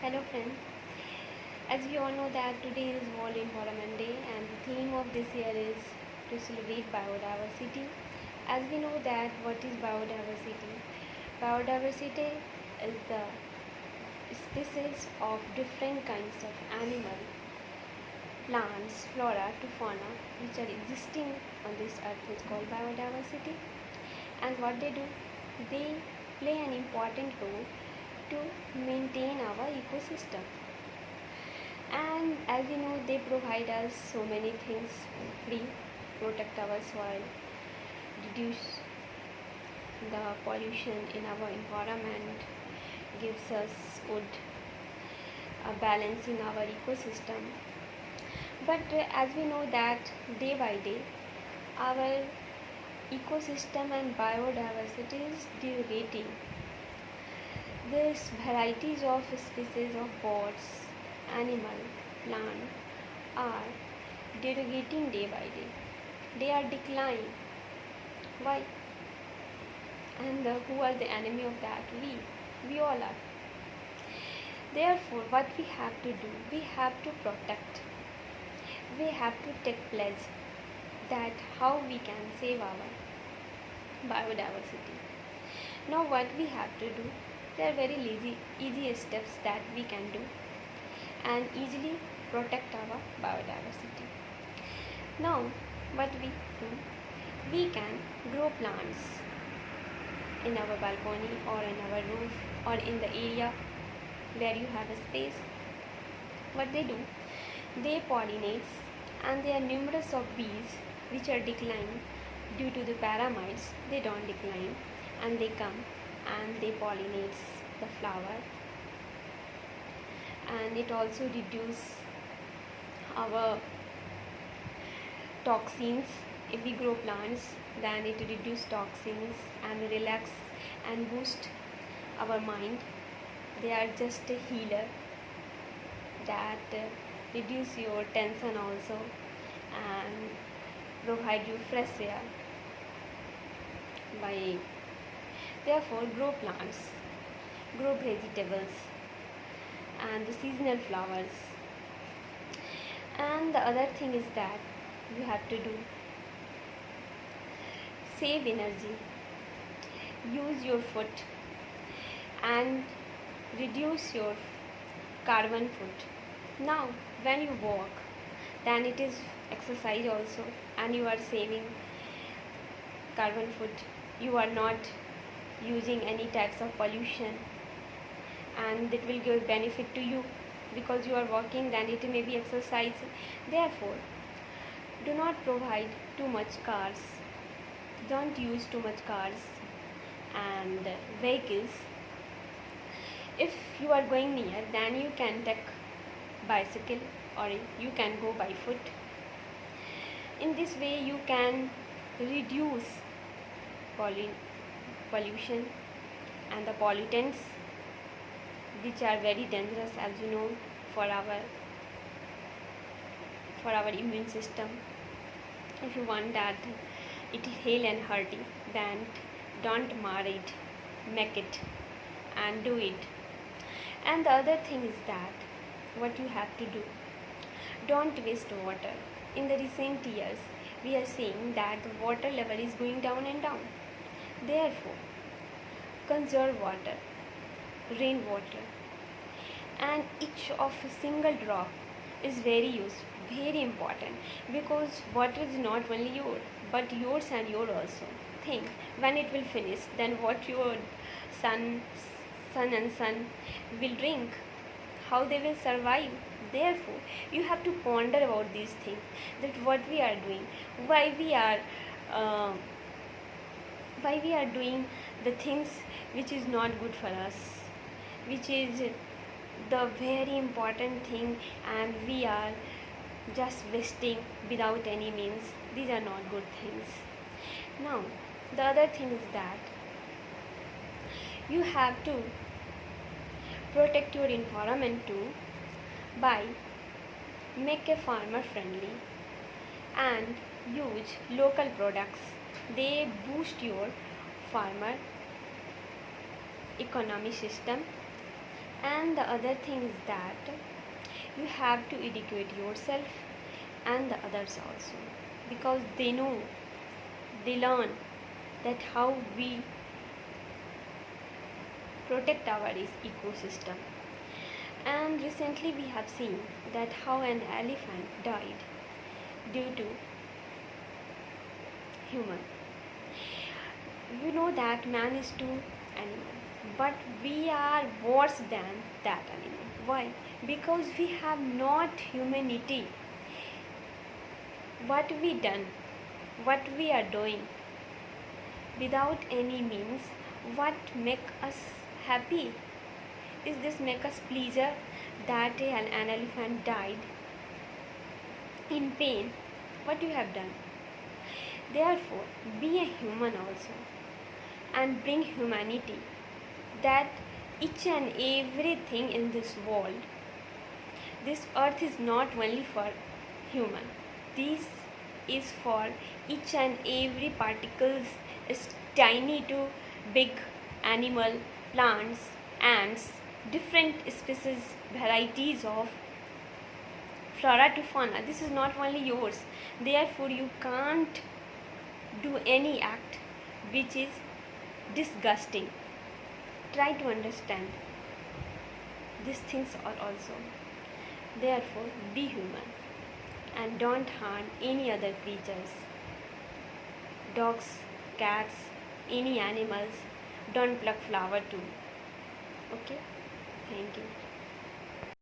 Hello friends, as we all know that today is World Environment Day and the theme of this year is to celebrate biodiversity. As we know that what is biodiversity? Biodiversity is the species of different kinds of animal, plants, flora to fauna which are existing on this earth is called biodiversity. And what they do? They play an important role to maintain our ecosystem, and as we know they provide us so many things free, protect our soil, reduce the pollution in our environment, gives us good balance in our ecosystem. But as we know that day by day our ecosystem and biodiversity is deteriorating. There's varieties of species of birds, animal, plant are deteriorating day by day. They are declining. Why? And who are the enemy of that? We all are. Therefore, what we have to do, we have to protect. We have to take pledge that how we can save our biodiversity. Now, what we have to do, there are very easy steps that we can do and easily protect our biodiversity. Now, what we do, we can grow plants in our balcony or in our roof or in the area where you have a space. What they do, they pollinate, and there are numerous of bees which are declining due to the pyramids. They don't decline and they come and they pollinate the flower, and it also reduces our toxins. If we grow plants, then it reduces toxins and relax and boost our mind. They are just a healer that reduce your tension also and provide you fresh air. By therefore grow plants, grow vegetables and the seasonal flowers. And the other thing is that you have to do, save energy, use your foot and reduce your carbon foot. Now when you walk, then it is exercise also and you are saving carbon foot. You are not using any types of pollution and it will give benefit to you because you are walking, then it may be exercise. Therefore, do not provide too much cars, don't use too much cars and vehicles. If you are going near, then you can take bicycle or you can go by foot. In this way you can reduce pollution and the pollutants which are very dangerous, as you know, for our immune system. If you want that it is heal and hearty, then don't mar it, make it and do it. And the other thing is that what you have to do, don't waste water. In the recent years we are seeing that the water level is going down and down. Therefore, conserve water, rainwater, and each of a single drop is very useful, very important, because water is not only yours but yours and yours also. Think when it will finish, then what your son will drink, how they will survive. Therefore, you have to ponder about these things, that what we are doing, why we are doing the things which is not good for us, which is the very important thing, and we are just wasting without any means. These are not good things. Now, the other thing is that you have to protect your environment too by make a farmer friendly and use local products. They boost your farmer economy system And the other thing is that you have to educate yourself and the others also, because they know, they learn that how we protect our ecosystem. And recently we have seen that how an elephant died due to human. You know that man is too animal, but we are worse than that animal. Why? Because we have not humanity. What we done, what we are doing without any means, what make us happy? Is this make us pleasure that an elephant died in pain? What you have done? Therefore, be a human also and bring humanity, that each and everything in this world, this earth is not only for human, this is for each and every particles, is tiny to big animal, plants, ants, different species, varieties of flora to fauna. This is not only yours. Therefore, you can't do any act which is disgusting. Try to understand these things are also. Therefore, be human and don't harm any other creatures, dogs, cats, any animals. Don't pluck flower too. Okay, thank you.